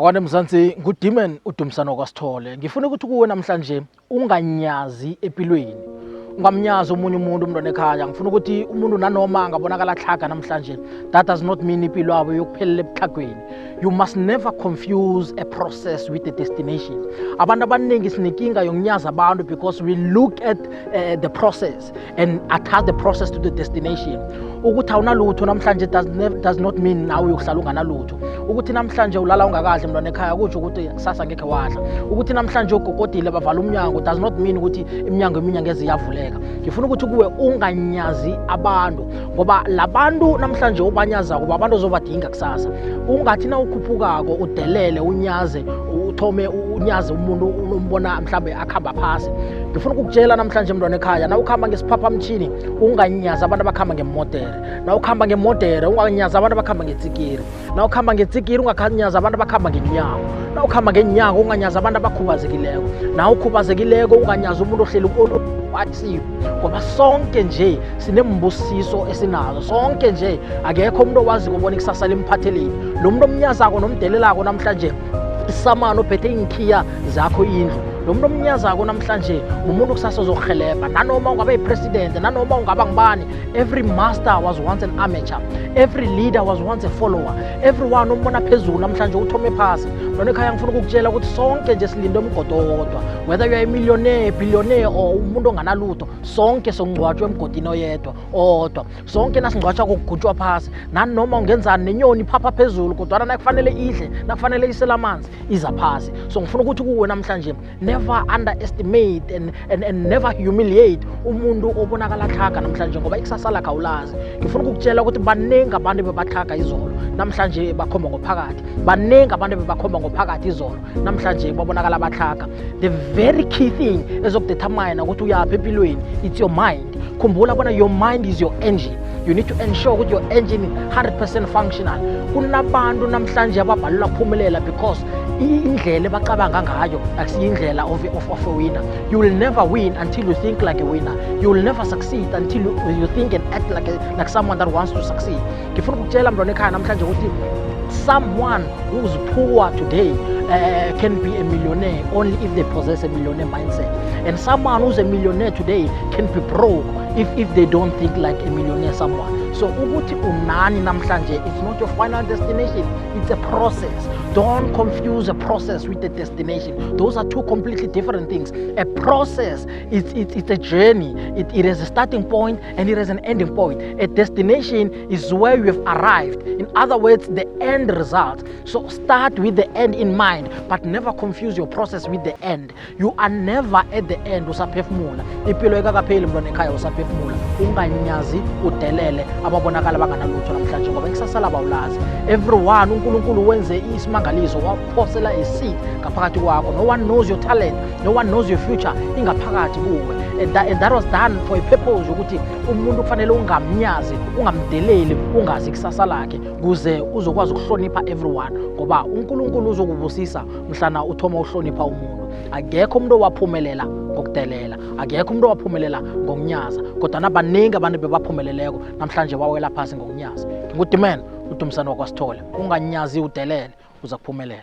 Akwande Mzansi nguDimon uDumisani kwaSithole. Ngifuna ukuthi kuwe namhlanje unganyazi empilweni. Ungamnyazi umunye umuntu umntwana ekhaya. Ngifuna ukuthi umuntu nanoma angabonakala hlaga namhlanje, that does not mean impilo yabo yokuphelela ebuhlagweni. You must never confuse a process with a destination. Abantu abaningi sinenkinga yokunyaza abantu because we look at the process and attach the process to the destination. Ukuthi awunalutho namhlanje does not mean nawe uyohlala unganalutho. Ukuthi namhlanje ulala ungakahle mntwana ekhaya kuthi ukuthi kusasa ngeke wadla. Ukuthi namhlanje ugogodile bavala umnyango does not mean ukuthi iminyango eminingi ngeze yavuleka. Ngifuna ukuthi kuwe unganyazi abantu ngoba labantu namhlanje ubanyaza kuba abantu ozobadinga kusasa. Ungathi na ukhuphukako udelele unyaze uthome unyaze umuntu unombona mhlambe akhamba phasi. Ngifuna ukukutshela namhlanje mntwana ekhaya na ukhamba ngesiphaphamtshini unganyaza abantu abakhamba ngemodere. Na ukhamba ngemodere unganyaza abantu abakhamba ngetsikiri. Na ukhamba ngetsikiri unganyaza abantu abakhamba ngenyawo. Na ukhamba ngenyawo unganyaza abantu abakhubazekileko. Na ukhubazekileko unganyaza umuntu ohleli athi ngoba sonke nje sinembusiso esinazo. Sonke nje akekho umuntu owazi ukubona ikusasa lemphatheleni. Lo muntu omnyazako nomdelelako namhlanje isamano ophethe inkhiya zakho indlu. Lo muntu omnyazako namhlanje umuntu kusasa ozohelebha nanoma ungabe ipresident nanoma ungaba ngibani. Every master was once an amateur, every leader was once a follower. Everyone umbona phezulu namhlanje uthome phasi. Lona ekhaya ngifuna ukukutshela ukuthi sonke nje silinde umgodo owodwa, whether you are a millionaire, billionaire or umuntu onganalutho, sonke songcwatshwe emgodini oyedwa owodwa. Sonke nasingcwatshwa kokugutshwa phasi nanoma ungenzani nenyoni phapha phezulu kodwa nakufanele idle nakufanele isela amanzi iza phasi. So ngifuna ukuthi kuwe namhlanje never underestimate and never humiliate umuntu obonakala hlaga namhlanje ngoba ikusasa lakhe awulazi. Ngifuna ukukutshela ukuthi banengi abantu bebahlaga izolo namhlanje bakhomba ngophakathi. Banengi abantu bebakhomba ngophakathi izolo namhlanje babonakala abahlaga. The very key thing ezokudetermine ukuthi uyaphi empilweni, it's your mind. Khumbula bona your mind is your engine. You need to ensure that your engine is 100% functional. Kunabantu namhlanje ababhalelwa ukuphumelela because indlela ebacabanga ngayo akusiyindlela of a winner. You will never win until you think like a winner. You will never succeed until you think and act like someone that wants to succeed. Ngifuna ukutshela mntwana ekhaya namhlanje ukuthi someone who's poor today can be a millionaire only if they possess a millionaire mindset. And someone who's a millionaire today can be broke if they don't think like a millionaire someone. So ukuthi unani namhlanje, it's not your final destination, it's a process. Don't confuse a process with a destination. Those are two completely different things. A process, it's a journey. It has a starting point and it has an ending point. A destination is where you have arrived. In other words, the end result. So start with the end in mind, but never confuse your process with the end. You are never at the end usaphefumula. Impilo ekakapheli mntwana ekhaya usaphefumula. Unganyazi udelele ababonakala banganalutho namhlanje ngoba ikusasa laba awulazi. Everyone uNkulunkulu wenze isimangaliso waphosela a seed ngaphakathi kwakho. No one knows your talent, no one knows your future ingaphakathi kuwe. And that was done for a purpose ukuthi umuntu kufanele ungamnyazi, ungamdeleli, ungazi ikusasa lakhe kuze uzokwazi ukuhlonipha everyone ngoba uNkulunkulu uzokubusisa mhlana uthoma uhlonipha umuntu. Akekho umuntu owaphumelela ngokudelela, akekho umuntu owaphumelela ngokunyaza kodwa nabanengi abantu bebaphumeleleko namhlanje wawela phasi ngokunyaza. NguDimon uDumisani kwaSithole. Unganyazi udelele uza kuphumelela.